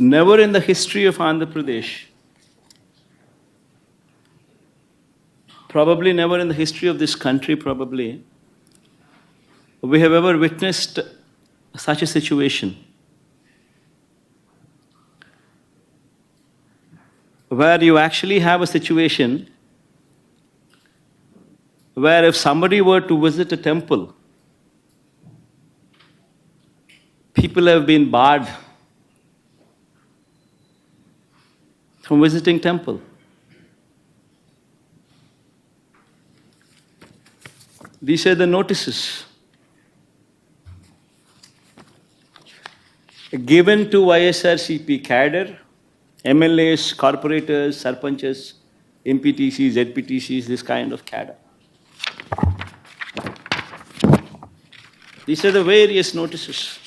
Never in the history of Andhra Pradesh, probably never in the history of this country, probably, we have ever witnessed such a situation where you actually have a situation where if somebody were to visit a temple, people have been barred from visiting temple. These are the notices given to YSRCP cadre, MLAs, corporators, sarpanches, MPTCs, ZPTCs, this kind of cadre. These are the various notices.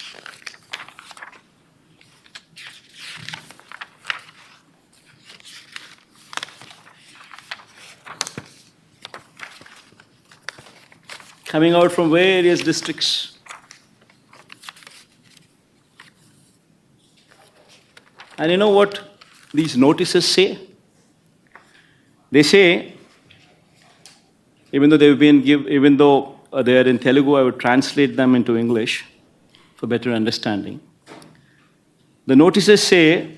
Coming out from various districts. And you know what these notices say? They say, even though they are in Telugu, I would translate them into English for better understanding. The notices say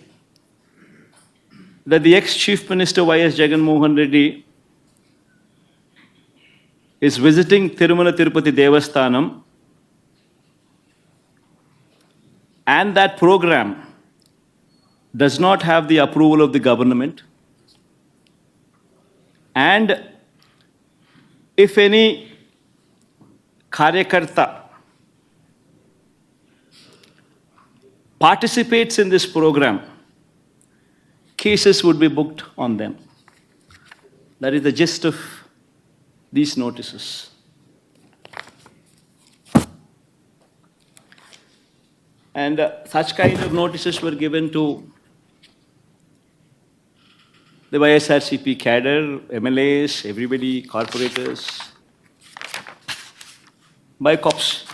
that the ex-Chief Minister Y.S. Jagan Mohan Reddy is visiting Tirumala Tirupati Devasthanam, and that program does not have the approval of the government, and if any Karyakarta participates in this program, cases would be booked on them. That is the gist of these notices. And such kind of notices were given to the YSRCP cadre, MLAs, everybody, corporators, by cops.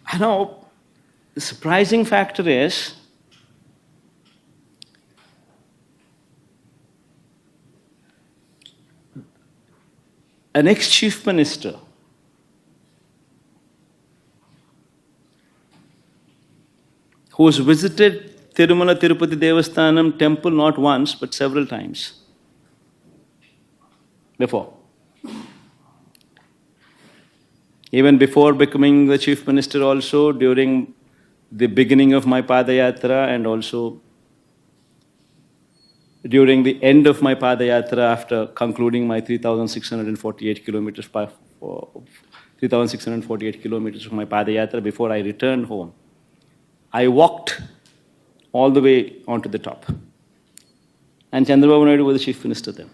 I know the surprising factor is an ex-chief minister who has visited Tirumala Tirupati Devasthanam temple not once but several times before. Even before becoming the chief minister also, during the beginning of my Padayatra and also during the end of my Padayatra after concluding my 3,648 kilometers of my Padayatra before I returned home. I walked all the way onto the top. And Chandrababu Naidu was the chief minister then.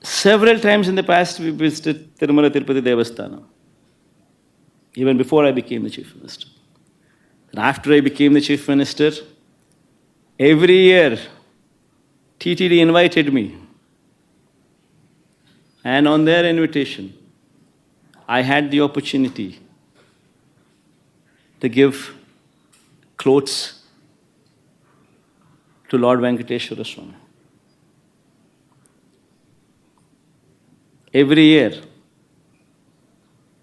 Several times in the past we visited Tirumala Tirupati Devasthanam, even before I became the chief minister. And after I became the chief minister, every year TTD invited me. And on their invitation, I had the opportunity to give clothes to Lord Venkateshwara Swami. Every year.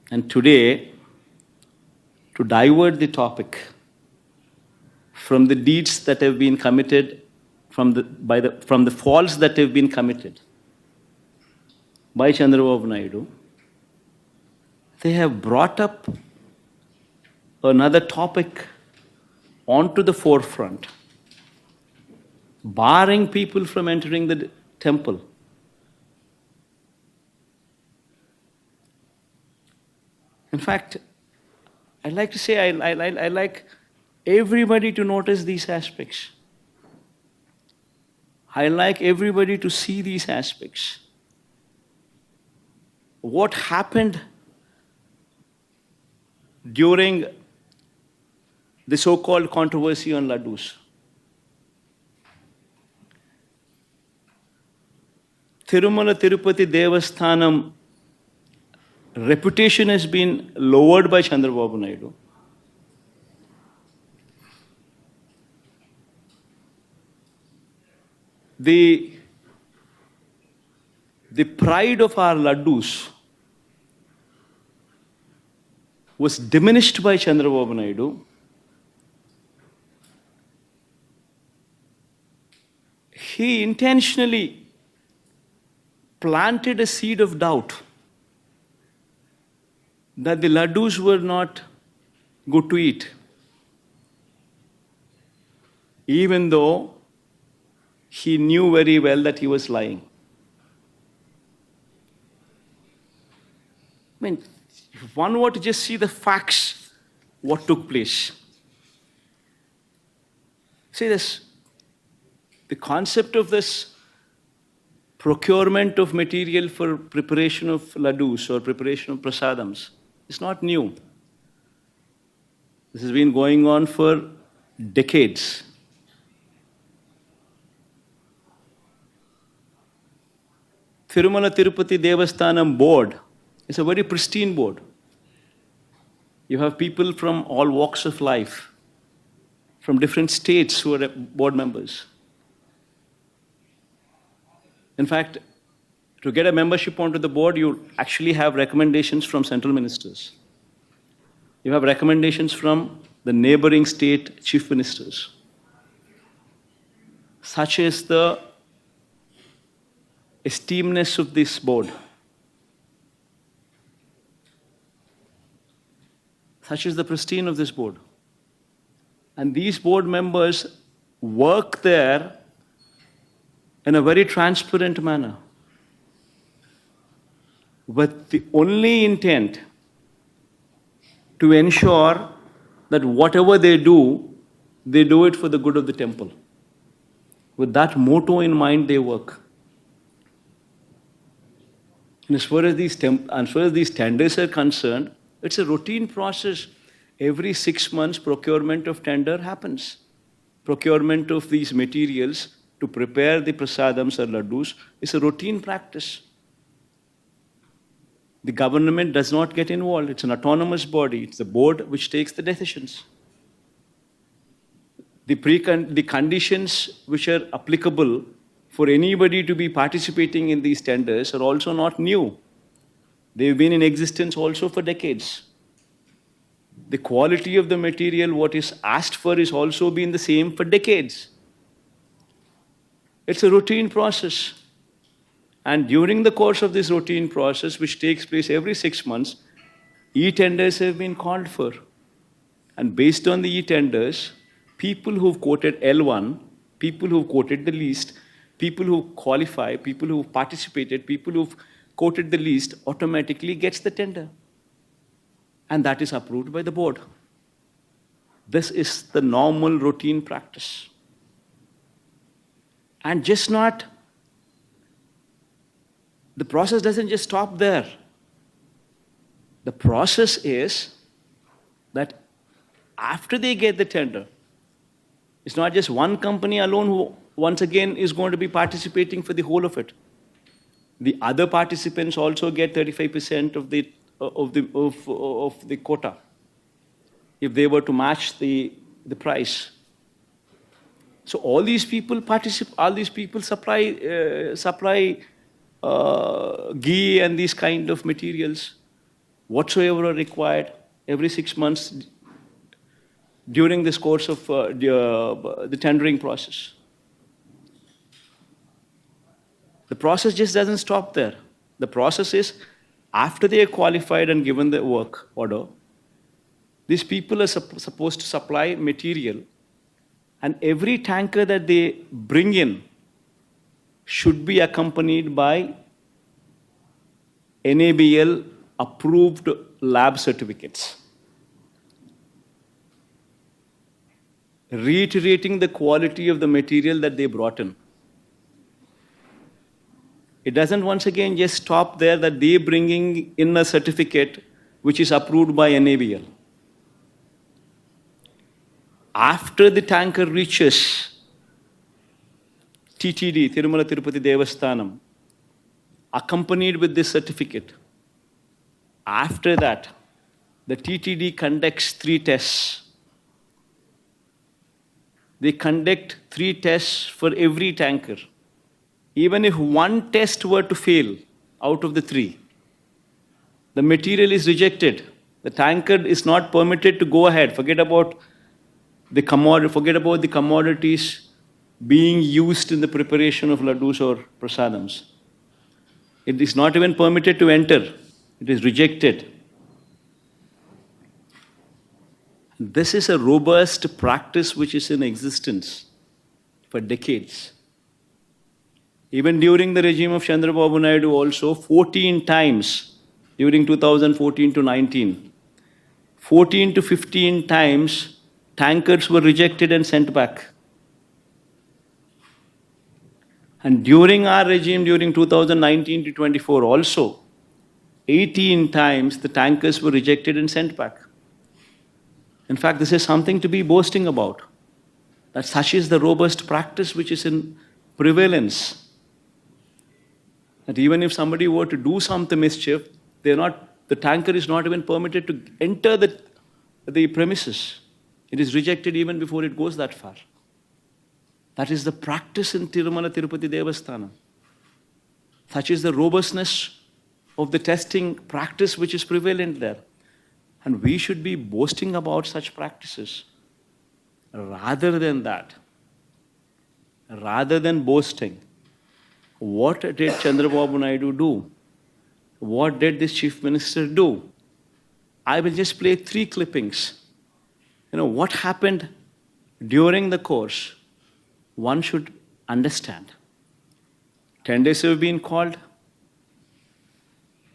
And today, to divert the topic from the deeds that have been committed, from the faults that have been committed by Chandrababu Naidu, they have brought up another topic onto the forefront, barring people from entering the temple. In fact, I'd like to say I like everybody to notice these aspects. I like everybody to see these aspects. What happened during the so-called controversy on laddus? Tirumala Tirupati Devasthanam reputation has been lowered by Chandrababu Naidu. The pride of our laddus was diminished by Chandrababu Naidu. He intentionally planted a seed of doubt that the laddus were not good to eat, even though he knew very well that he was lying. I mean, if one were to just see the facts, what took place. See this, the concept of this procurement of material for preparation of laddus or preparation of prasadams is not new. This has been going on for decades. Tirumala Tirupati Devasthanam board is a very pristine board. You have people from all walks of life, from different states who are board members. In fact, to get a membership onto the board, you actually have recommendations from central ministers. You have recommendations from the neighboring state chief ministers. Such is the esteemness of this board. Such is the pristine of this board. And these board members work there in a very transparent manner, with the only intent to ensure that whatever they do it for the good of the temple. With that motto in mind, they work. And as far as these tenders are concerned, it's a routine process. Every 6 months, procurement of tender happens. Procurement of these materials to prepare the prasadams or laddus is a routine practice. The government does not get involved. It's an autonomous body. It's the board which takes the decisions. The conditions which are applicable for anybody to be participating in these tenders are also not new. They've been in existence also for decades. The quality of the material, what is asked for, is also been the same for decades. It's a routine process. And during the course of this routine process, which takes place every 6 months, e-tenders have been called for. And based on the e-tenders, people who've quoted L1, people who've quoted the least, people who qualify, people who've participated, people who've quoted the least, automatically gets the tender. And that is approved by the board. This is the normal routine practice. And just not, the process doesn't just stop there. The process is that after they get the tender, it's not just one company alone who once again is going to be participating for the whole of it. The other participants also get 35% of the quota if they were to match the price. So all these people supply ghee and these kind of materials whatsoever are required every 6 months during this course of the tendering process. The process just doesn't stop there. The process is, after they are qualified and given the work order, these people are supposed to supply material, and every tanker that they bring in should be accompanied by NABL approved lab certificates, reiterating the quality of the material that they brought in. It doesn't once again just stop there that they bringing in a certificate which is approved by NABL. After the tanker reaches TTD, Tirumala Tirupati Devasthanam, accompanied with this certificate. After that, the TTD conducts 3 tests. They conduct 3 tests for every tanker. Even if one test were to fail out of the 3, the material is rejected. The tanker is not permitted to go ahead. Forget about the commodities being used in the preparation of laddus or prasadams. It is not even permitted to enter. It is rejected. This is a robust practice which is in existence for decades. Even during the regime of Chandrababu Naidu also, 14 times during 2014 to 19, 14 to 15 times tankers were rejected and sent back. And during our regime, during 2019 to 24 also, 18 times the tankers were rejected and sent back. In fact, this is something to be boasting about, that such is the robust practice which is in prevalence. That even if somebody were to do some mischief, the tanker is not even permitted to enter the premises. It is rejected even before it goes that far. That is the practice in Tirumala Tirupati Devasthana. Such is the robustness of the testing practice which is prevalent there. And we should be boasting about such practices. Rather than that, rather than boasting, what did Chandrababu Naidu do? What did this Chief Minister do? I will just play 3 clippings. What happened during the course, one should understand. 10 days have been called.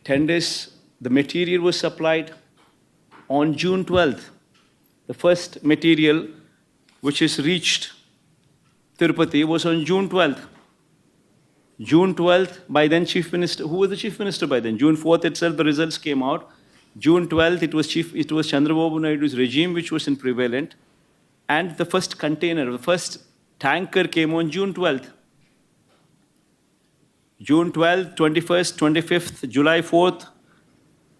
10 days, the material was supplied. On June 12th, the first material which is reached Tirupati was on June 12th. June 12th, by then Chief Minister, who was the Chief Minister by then? June 4th itself, the results came out. June 12th, it was Chandrababu Naidu's regime which was in prevalent. And the first container, the first tanker came on June 12th. June 12th, 21st, 25th, July 4th,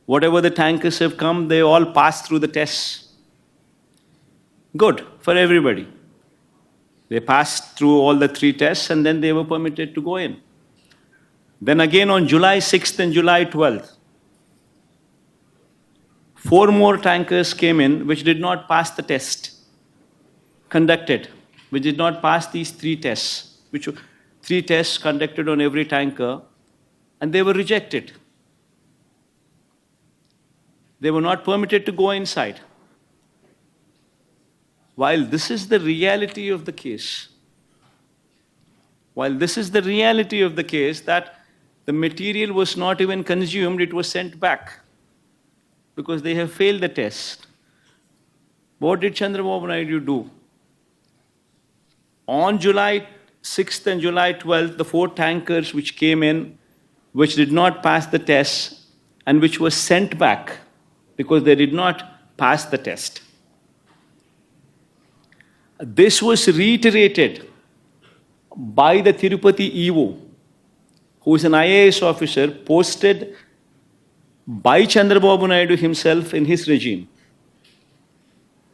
whatever the tankers have come, they all passed through the tests. Good for everybody. They passed through all the 3 tests and then they were permitted to go in. Then again on July 6th and July 12th, 4 more tankers came in which did not pass the test conducted, which did not pass these 3 tests, which were 3 tests conducted on every tanker, and they were rejected. They were not permitted to go inside. While this is the reality of the case, that the material was not even consumed, it was sent back because they have failed the test. What did Chandrababu Naidu do? On July 6th and July 12th, the 4 tankers which came in, which did not pass the test and which were sent back because they did not pass the test. This was reiterated by the Tirupati EO, who is an IAS officer posted by Chandrababu Naidu himself in his regime.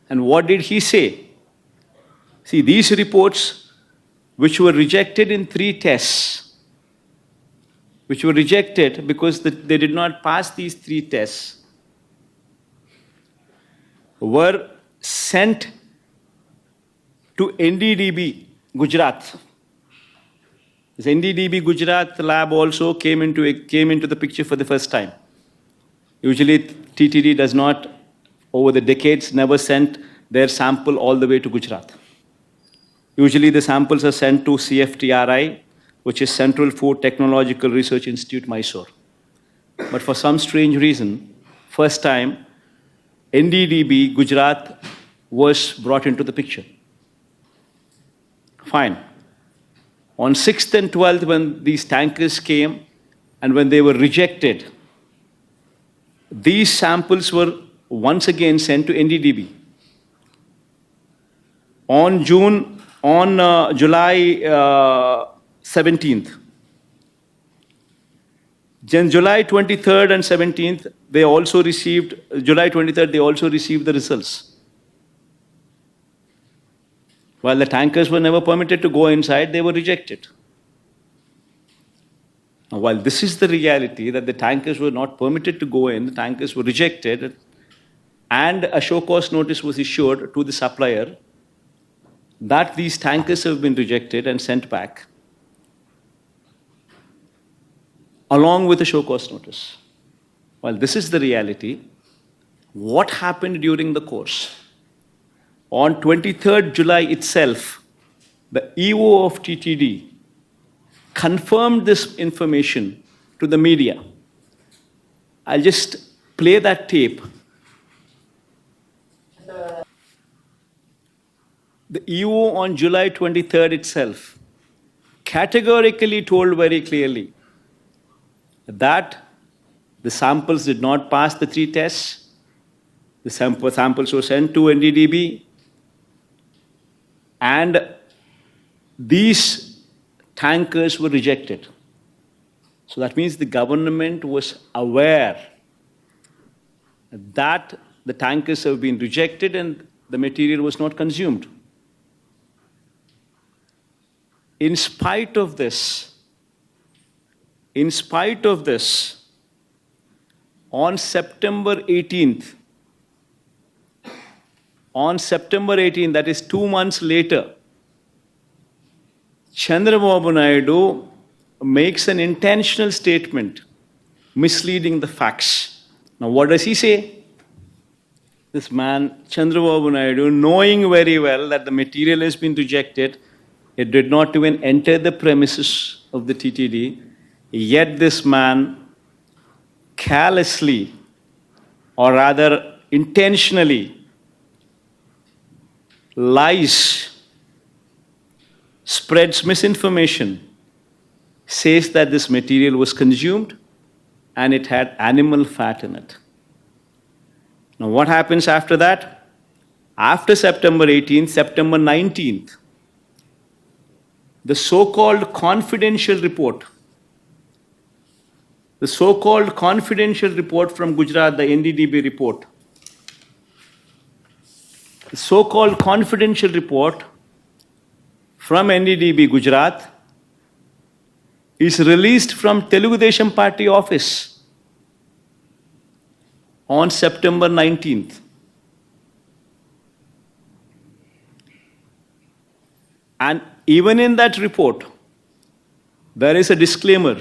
And what did he say? See, these reports, which were rejected in 3 tests, which were rejected because they did not pass these 3 tests, were sent to NDDB, Gujarat. This NDDB Gujarat lab also came into the picture for the first time. Usually TTD does not, over the decades, never sent their sample all the way to Gujarat. Usually the samples are sent to CFTRI, which is Central Food Technological Research Institute, Mysore. But for some strange reason, first time, NDDB Gujarat was brought into the picture. Fine. On 6th and 12th, when these tankers came and when they were rejected, these samples were once again sent to NDDB. On July 17th, Then July 23rd and 17th, they also received, July 23rd, they also received the results. While the tankers were never permitted to go inside, they were rejected. Now, while this is the reality that the tankers were not permitted to go in, the tankers were rejected, and a show cause notice was issued to the supplier that these tankers have been rejected and sent back, along with a show cause notice. While this is the reality, what happened during the course? On 23rd July itself, the EO of TTD confirmed this information to the media. I'll just play that tape. The EO on July 23rd itself categorically told very clearly that the samples did not pass the 3 tests. The samples were sent to NDDB, and these tankers were rejected. So that means the government was aware that the tankers have been rejected and the material was not consumed. In spite of this, on September 18th, that is 2 months later, Chandrababu Naidu makes an intentional statement misleading the facts. Now, what does he say? This man, Chandrababu Naidu, knowing very well that the material has been rejected, it did not even enter the premises of the TTD, yet this man carelessly, or rather intentionally, lies, spreads misinformation, says that this material was consumed and it had animal fat in it. Now, what happens after that? After September 18th, September 19th, the so-called confidential report from Gujarat, the NDDB report, the so-called confidential report from NDDB Gujarat is released from Telugu Desam Party office on September 19th. And even in that report, there is a disclaimer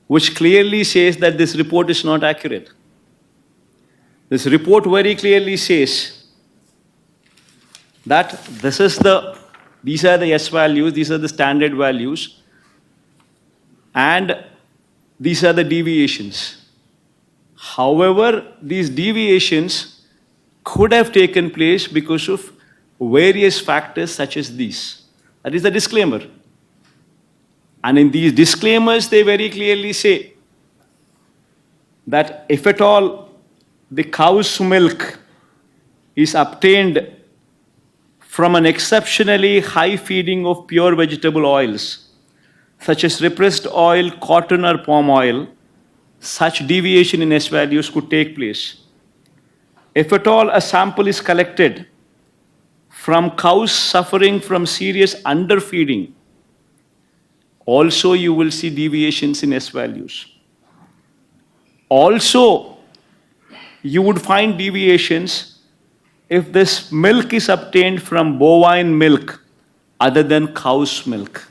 which clearly says that this report is not accurate. This report very clearly says that these are the S values, these are the standard values, and these are the deviations. However, these deviations could have taken place because of various factors such as these. That is the disclaimer. And in these disclaimers, they very clearly say that if at all the cow's milk is obtained from an exceptionally high feeding of pure vegetable oils, such as repressed oil, cotton, or palm oil, such deviation in S values could take place. If at all a sample is collected from cows suffering from serious underfeeding, also you will see deviations in S values. Also, you would find deviations if this milk is obtained from bovine milk other than cow's milk.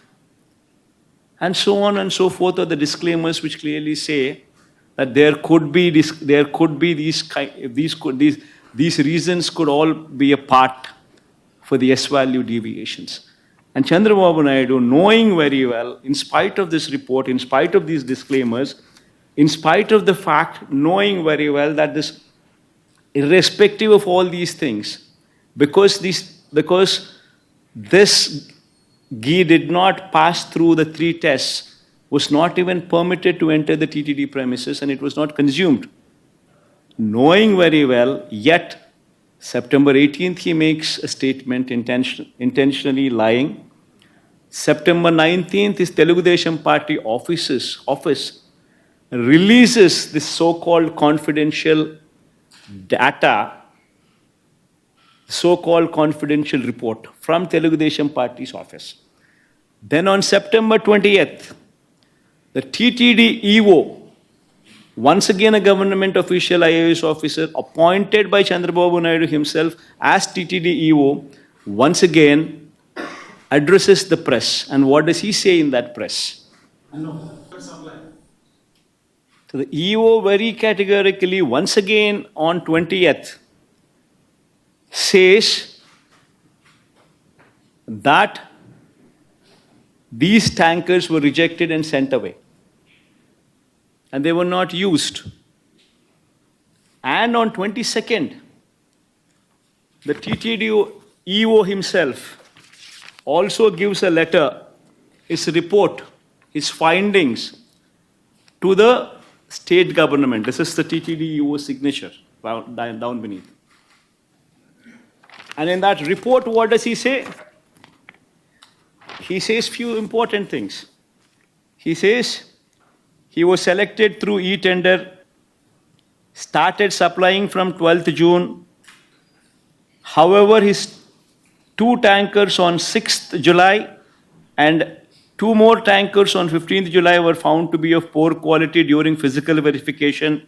And so on and so forth are the disclaimers which clearly say that these reasons could all be a part for the S value deviations. And Chandrababu Naidu, knowing very well, in spite of this report, in spite of these disclaimers, in spite of the fact, knowing very well that this, irrespective of all these things, because this ghee did not pass through the 3 tests, was not even permitted to enter the TTD premises, and it was not consumed. Knowing very well, yet September 18th he makes a statement intentionally lying, September 19th, his Telugu Desam Party office releases this so-called confidential data, so-called confidential report from Telugu Desam Party's office. Then on September 20th, the TTD EO, once again a government official IAS officer appointed by Chandrababu Naidu himself as TTD EO, once again addresses the press. And what does he say in that press? So the EO very categorically, once again on 20th, says that these tankers were rejected and sent away. And they were not used. And on 22nd, the TTD EO himself also gives a letter, his report, his findings to the state government. This is the TTD EO signature down beneath. And in that report, what does he say? He says few important things. He says he was selected through e-tender, started supplying from 12th June. However, his 2 tankers on 6th July and 2 more tankers on 15th July were found to be of poor quality during physical verification.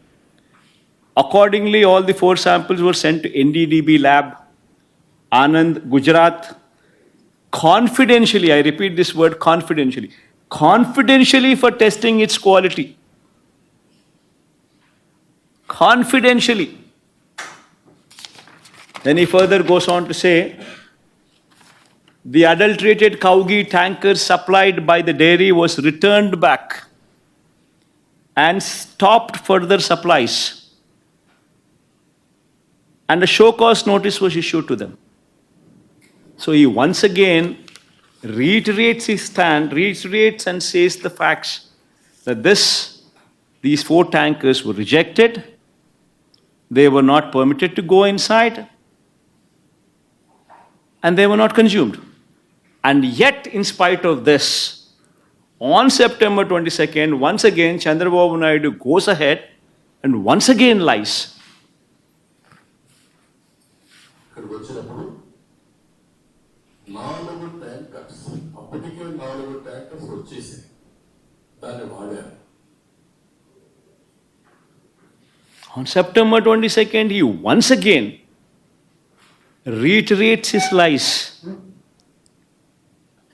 Accordingly, all the 4 samples were sent to NDDB lab, Anand, Gujarat, confidentially, I repeat this word confidentially for testing its quality. Confidentially. Then he further goes on to say, the adulterated cow ghee tankers supplied by the dairy was returned back and stopped further supplies. And a show cause notice was issued to them. So he once again reiterates his stand, reiterates and says the facts that these 4 tankers were rejected, they were not permitted to go inside, and they were not consumed. And yet, in spite of this, on September 22nd, once again, Chandrababu Naidu goes ahead and once again lies. On September 22nd, he once again reiterates his lies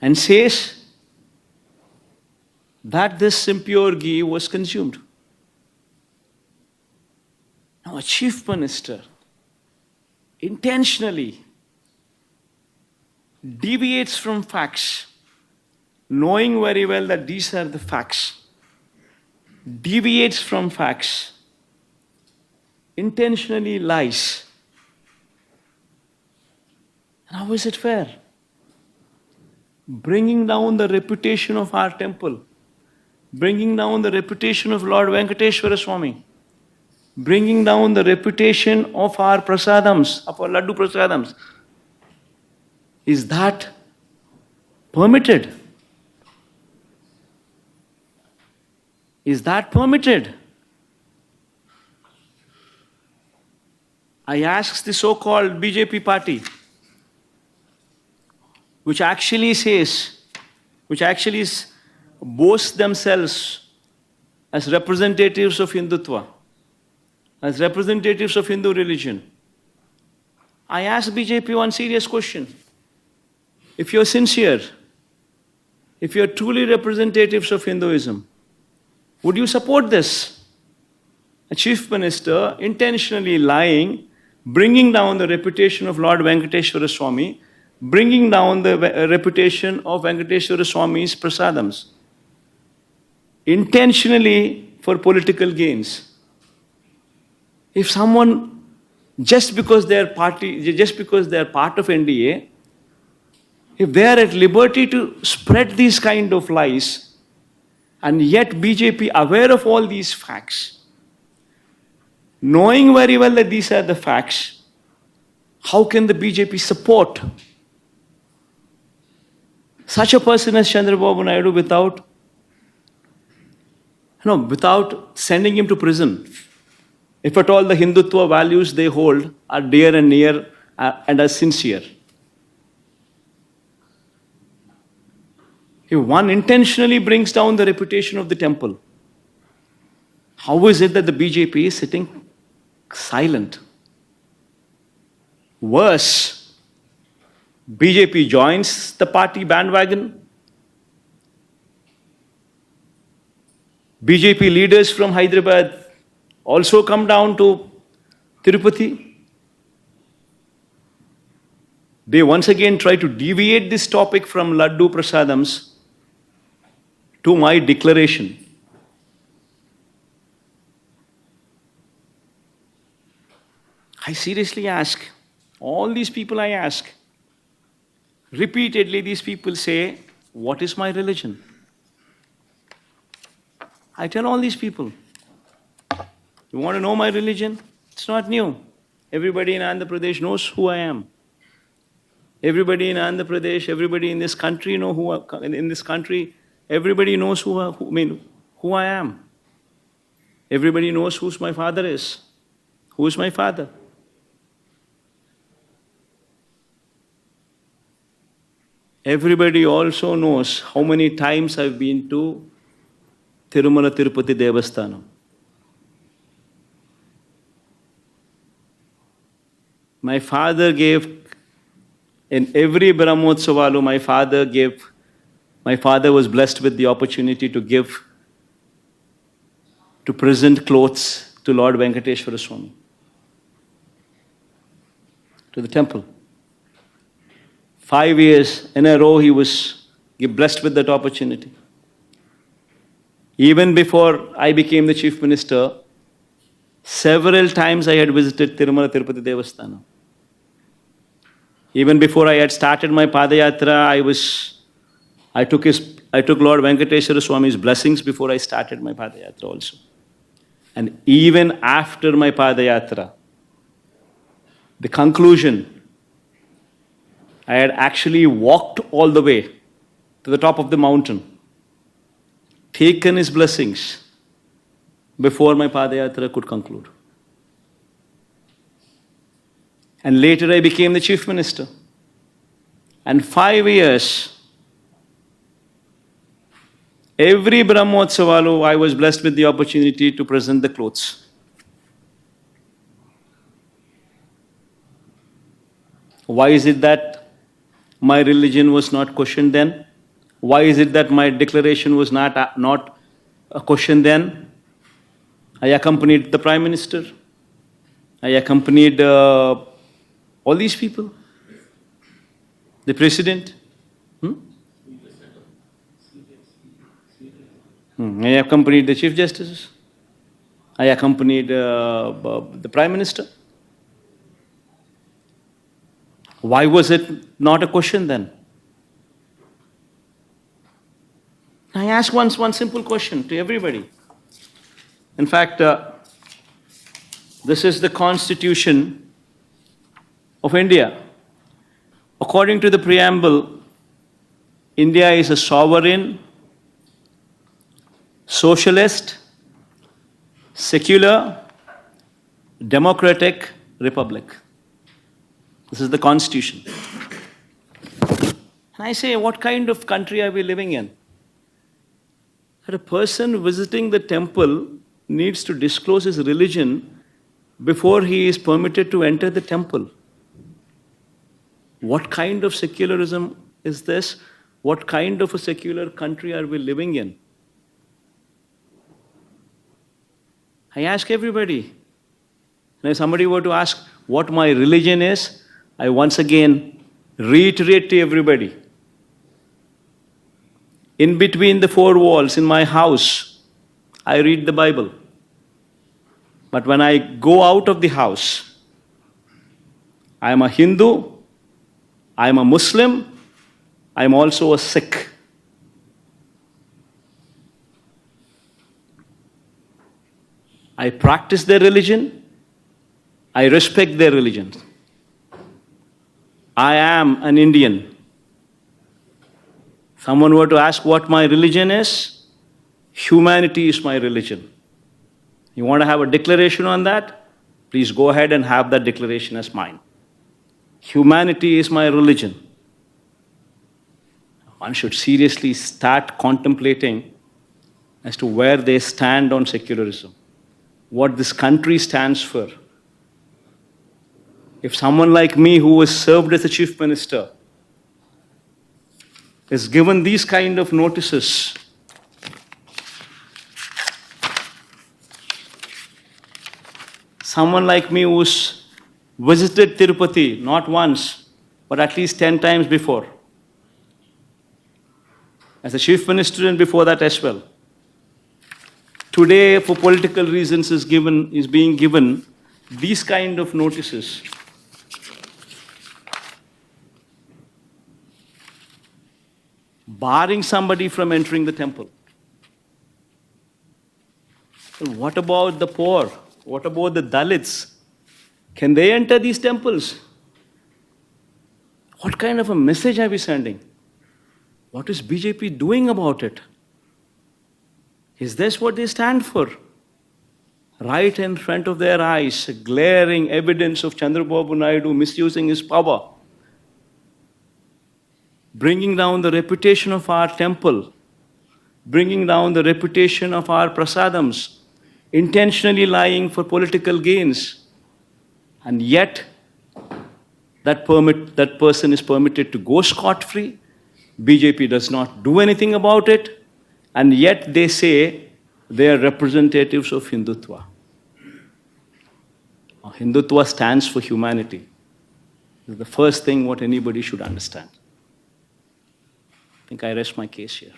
and says that this impure ghee was consumed. Now, a chief minister intentionally deviates from facts, knowing very well that these are the facts, deviates from facts, intentionally lies. And how is it fair? Bringing down the reputation of our temple, bringing down the reputation of Lord Venkateshwara Swami, bringing down the reputation of our prasadams, of our laddu prasadams. Is that permitted? Is that permitted? I ask the so-called BJP party, which actually boasts themselves as representatives of Hindutva, as representatives of Hindu religion. I ask BJP one serious question. If you're sincere, if you're truly representatives of Hinduism, would you support this? A chief minister intentionally lying, bringing down the reputation of Lord Venkateshwara Swami, bringing down the reputation of Venkateshwara Swami's prasadams, intentionally for political gains. If someone, just because they are part of NDA, if they are at liberty to spread these kind of lies, and yet BJP aware of all these facts, knowing very well that these are the facts, how can the BJP support Such a person as Chandrababu Naidu without sending him to prison, if at all the Hindutva values they hold are dear and near and are sincere. If one intentionally brings down the reputation of the temple, how is it that the BJP is sitting silent? Worse, BJP joins the party bandwagon. BJP leaders from Hyderabad also come down to Tirupati. They once again try to deviate this topic from Laddu Prasadams to my declaration. I seriously ask, all these people I ask, repeatedly these people say, what is my religion? I tell all these people, you want to know my religion? It's not new. Everybody in Andhra Pradesh knows who I am. Everybody in Andhra Pradesh, everybody in this country everybody knows who I am. Everybody knows who my father is. Who is my father? Everybody also knows how many times I've been to Tirumala Tirupati Devasthanam. My father gave, in every Brahmotsavala, my father was blessed with the opportunity to present clothes to Lord Venkateshwara Swami, to the temple. 5 years in a row he was blessed with that opportunity. Even before I became the chief minister, several times I had visited Tirumala Tirupati Devasthanam. Even before I had started my Padayatra, I took Lord Venkateshwara Swami's blessings before I started my Padayatra also. And even after my Padayatra, the conclusion, I had actually walked all the way to the top of the mountain, taken his blessings before my Padayatra could conclude. And later I became the chief minister. And 5 years, every Brahmotsavala, I was blessed with the opportunity to present the clothes. Why is it that my religion was not questioned then? Why is it that my declaration was not a question then? I accompanied the Prime Minister. I accompanied all these people. The President. I accompanied the Chief Justices. I accompanied the Prime Minister. Why was it not a question then? I ask one simple question to everybody. In fact, this is the Constitution of India. According to the preamble, India is a sovereign, socialist, secular, democratic republic. This is the Constitution. And I say, what kind of country are we living in? That a person visiting the temple needs to disclose his religion before he is permitted to enter the temple. What kind of secularism is this? What kind of a secular country are we living in? I ask everybody. And if somebody were to ask what my religion is, I once again reiterate to everybody. In between the four walls in my house, I read the Bible. But when I go out of the house, I am a Hindu, I am a Muslim, I am also a Sikh. I practice their religion, I respect their religion. I am an Indian. Someone were to ask what my religion is, humanity is my religion. You want to have a declaration on that? Please go ahead and have that declaration as mine. Humanity is my religion. One should seriously start contemplating as to where they stand on secularism, what this country stands for. If someone like me, who was served as a chief minister, is given these kind of notices, someone like me who's visited Tirupati not once, but at least 10 times before, as a chief minister and before that as well, today for political reasons is being given these kind of notices. Barring somebody from entering the temple. And what about the poor? What about the Dalits? Can they enter these temples? What kind of a message are we sending? What is BJP doing about it? Is this what they stand for? Right in front of their eyes, glaring evidence of Chandrababu Naidu misusing his power, bringing down the reputation of our temple, bringing down the reputation of our prasadams, intentionally lying for political gains, and yet that person is permitted to go scot-free. BJP does not do anything about it, and yet they say they are representatives of Hindutva. Hindutva stands for humanity. This is the first thing what anybody should understand. I think I rest my case here.